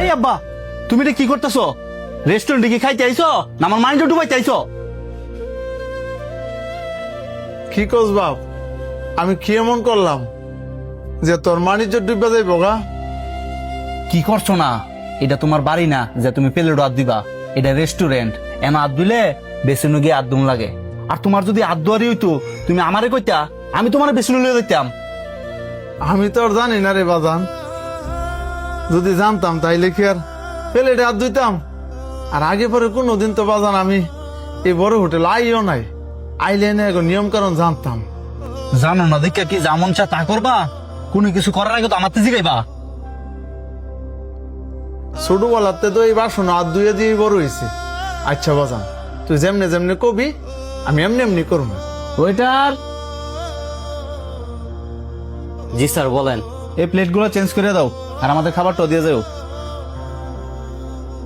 এই আব্বা, তুমি এটা কি করতেছো? রেস্টুরেন্টে কি খাইতে আইছো না আমার মাইন্ড ডুবাইতে আইছো? কি কস বাপ, আমি কি এমন করলাম যে তোর মানিজ্য ডুবে যাইব গা? কি করছো না? এটা তোমার বাড়ি না যে তুমি প্লেটও হাত দিবা। এটা রেস্টুরেন্ট, এন হাত দিলে বেসিনো গিয়ে আদুম লাগে। আর তোমার যদি আদুয়ারি হইতো তুমি আমারে কইতা, আমি তোমার বেসিনো লিয়ে দিতাম। আমি তো আর জানি না রে বাজান, যদি জানতাম তাইলে কি আর প্লেটে হাত ধুইতাম? আর আগে পরে কোনোদিন তো বাজান আমি এই বড় হোটেল আইও নাই, আইলে না নিয়ম কারণ জানতাম। জানো না দেখে কি যেমন চা তা করবা? কোনো কিছু করার আগে তো আমার তো জিগাইবা। ছোটবেলাতে তো এই বাসন হাত ধুয়ে দিয়ে বড় হয়েছে। আচ্ছা বাজান, তুই যেমনে যেমনে কবি আমি এমনি এমনি করবো। ওইটার জি স্যার বলেন। এই প্লেটগুলো চেঞ্জ করে দাও আর আমাদের খাবারটা দিয়ে যাও।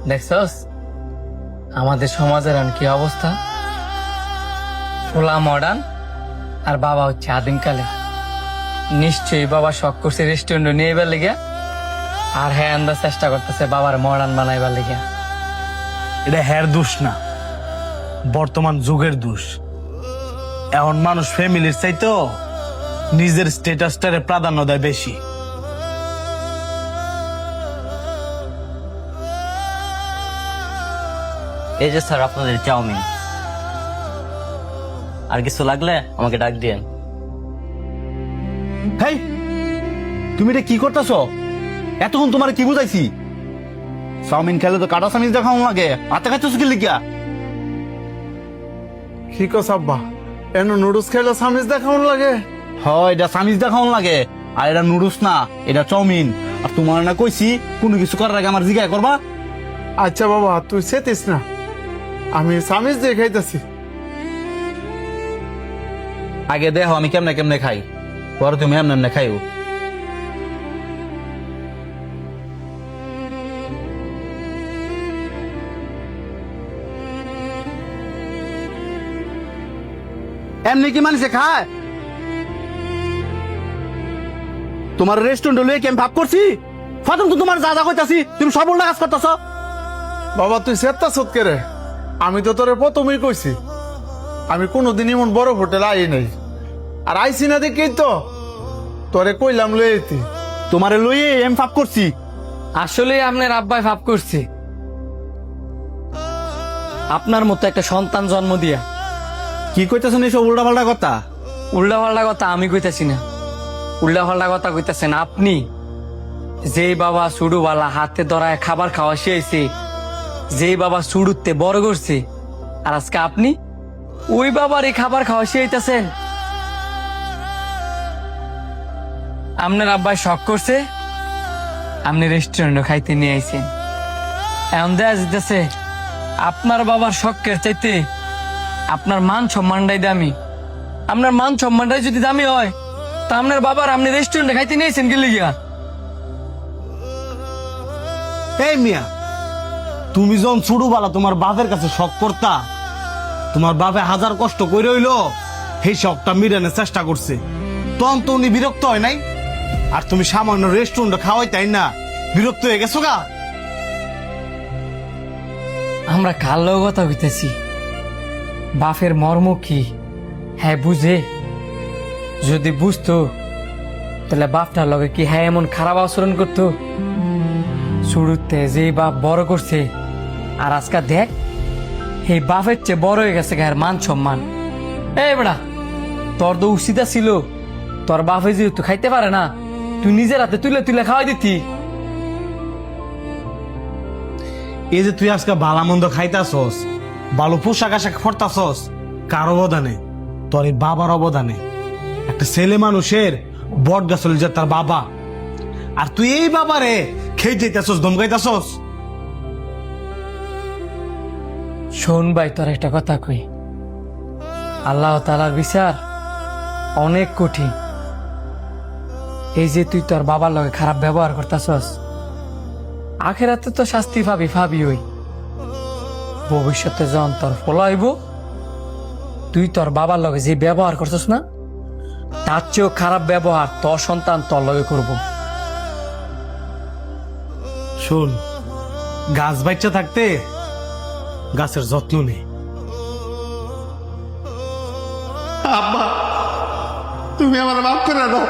দেখছস আমাদের সমাজের আর কি অবস্থা? পোলা মডার্ন আর বাবা হচ্ছে আদিমকালে। নিশ্চয়ই বাবা শখ করছে রেস্টুরেন্ট নিয়ে এবার লেগে, আর হ্যাঁ আন্দাজ চেষ্টা করতেছে বাবার মডার্ন বানাইবার লেগে। এটা হ্যার দোষ না, বর্তমান যুগের দোষ। এখন মানুষ ফ্যামিলির চাইতো নিজের স্ট্যাটাসটারে প্রাধান্য দেয় বেশি। এই যে স্যার আপনাদের চাউমিন। আর কিছু লাগলে আমাকে ডাক দিয়েন। হেই, তুমি এটা কি করতেছো? এতক্ষণ তোমার কি বুঝাইছি? চাউমিন খেলে তো কাটা চামিচ দেখাও লাগে, হাতে খাইতেছো কি লিখিয়া? কি কস আব্বা, এন নুডলস খাইলে সামিজ দেখাউন লাগে? হয় এটা চামিচ দেখাও লাগে, আর এটা নুডলস না, এটা চাউমিন। আর তোমার না কইছি কোনো কিছু করার আগে আমার জিজ্ঞাসা করবা। আচ্ছা বাবা তুই সেতিস না, আমি সামিজ দিয়ে খাইতেছি। আগে দেখো আমি কেমনে কেমনে খাই, পরে তুমি এমনি এমনি খাইও। এমনি কি মানুষে খায়? তোমার রেস্টুরেন্ট লইয়ে কি আমি ভাব করছি? ফাতুম তো তোমার যা যা কইতাছি তুমি সব উল্টা কাজ করতেছ। বাবা তুই সেত্তা সৎকে রে, আমি তো তোরে প্রথমেই কইছি আমি কোনোদিন এমন বড় হোটেল আই নাই। আর আইসি না দেখেই তো তোরে কইলাম লইতি। তোমারে লইয়ে এম ভাব করছি। আসলে আপনার আব্বাই ভাব করছে আপনার মতো একটা সন্তান জন্ম দিয়া। কি কইতেছেন এইসব উল্টা পাল্টা কথা? উল্টা পাল্টা কথা আমি কইতাছি না, উল্টা পাল্টা কথা কইতাছেন আপনি। যেই বাবা সুডুবালা হাতে ধরায় খাবার খাওয়া শিয়েছে, যেই বাবা সুডুতে বড় করছে, আর আজকে আপনি ওই বাবার এই খাবার খাওয়া শিয়াইতেছেন। আপনার আব্বাই শখ করছে, আপনি রেস্টুরেন্টে খাইতে নিয়ে আইছেন। এখন দেখা যেতেছে আপনার বাবার শখের চাইতে আপনার মান সম্মানটাই দামি। আপনার মান সম্মানটাই যদি দামি হয় তা আপনার বাবার আপনি রেস্টুরেন্টে খাইতে নিয়েছেন কি লিগা? এই মিয়া, তুমি যখন ছোটবেলা তোমার বাপের কাছে শখ করতা, তোমার বাপে হাজার কষ্ট করে হইলো সেই শখটা মিটানোর চেষ্টা করছে, তখন তো উনি বিরক্ত হয় নাই? আর তুমি সামান্য রেস্টুরেন্টে খাওয়াই তাই না বিরক্ত হয়ে গেছো গা? আমরা কালো কথা হইতেছি, বাপের মর্ম কি হ্যাঁ বুঝে? যদি বুঝতো তাহলে বাপটার লগে কি হ্যাঁ এমন খারাপ আচরণ করতো? শুরুতে যে বাপ বড় করছে, আর আজকে দেখ এই বাপের চেয়ে বড় হয়ে গেছে গায়ের মান সম্মান। এই বেড়া, তোর তো উচিতা ছিল তোর বাপে যেহেতু খাইতে পারে না তুই নিজের হাতে তুলে তুলে খাওয়াই দিতি। এই যে তুই আজকে ভালো মন্দ খাইতাছস, ভালো পোশাক আশাক পরতাছস, কার অবদানে? তোর এই বাবার অবদানে। একটা ছেলে মানুষের বট গাছ হলে যে তার বাবা, আর তুই এই বাবারে খেয়ে যেতেছস, ধমকাইতাছস। শোন ভাই, তোর একটা কথা কই, আল্লাহ তাআলার বিচার অনেক কঠিন। এই যে তুই তোর বাবার লগে খারাপ ব্যবহার করতাছস, আখেরাতে তো শাস্তি পাবি ওই। ভবিষ্যতে যখন তোর ফলাইব, তুই তোর বাবার লগে যে ব্যবহার করছস না, তার চেয়েও খারাপ ব্যবহার তোর সন্তান তোর লগে করব। শোন, গাছ বাচ্চা থাকতে গাছের যত্ন নেই। আব্বা তুমি আমার মাফ করে দাও।